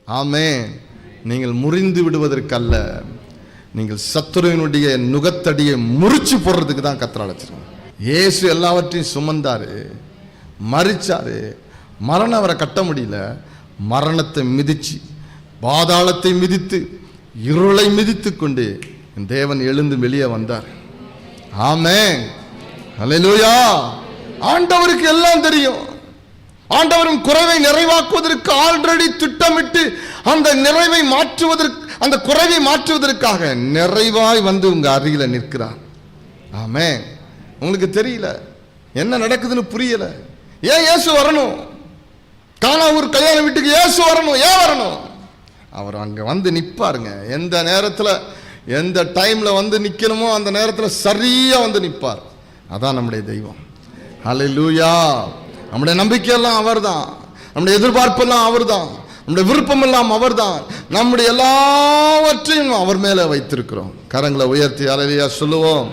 ஆமென். நீங்கள் முறிந்து விடுவதற்கல்ல, நீங்கள் சத்துருவினுடைய நுகத்தடியை முறிச்சு போடுறதுக்கு தான் கர்த்தர் அழைச்சிருக்காங்க. இயேசு எல்லாவற்றையும் சுமந்தாரு, மரிச்சாரு. மரணம் அவரை கட்ட முடியல. மரணத்தை மிதிச்சு, பாதாளத்தை மிதித்து, இருளை மிதித்து கொண்டு தேவன் எழுந்து வெளியே வந்தார். ஆமென். ஹல்லேலூயா. ஆண்டவருக்கு எல்லாம் தெரியும். ஆண்டவரின் குறைவை நிறைவாக்குவதற்கு ஆல்ரெடி திட்டமிட்டு அந்த நிறைவை மாற்றுவதற்கு, அந்த குறைவை மாற்றுவதற்காக நிறைவாய் வந்து உங்க அருகில நிற்கிறார். ஆமென். உங்களுக்கு தெரியல, என்ன நடக்குதுன்னு புரியல. ஏன் இயேசு வரணும்? கானா ஊர் கல்யாண வீட்டுக்கு இயேசு வரணும். ஏன் வரணும்? அவர் அங்க வந்து நிற்பாருங்க. எந்த நேரத்தில், எந்த டைம்ல வந்து நிக்கணுமோ அந்த நேரத்தில் சரியா வந்து நிற்பார். அதான் நம்முடைய தெய்வம். ஹல்லேலூயா. நம்முடைய நம்பிக்கையெல்லாம் அவர்தான், நம்முடைய எதிர்பார்ப்பெல்லாம் அவர்தான், நம்முடைய விருப்பம் எல்லாம் அவர்தான். நம்முடைய எல்லாவற்றையும் அவர் மேல வைத்திருக்கிறோம். கரங்களை உயர்த்தி ஹல்லேலூயா சொல்லுவோம்.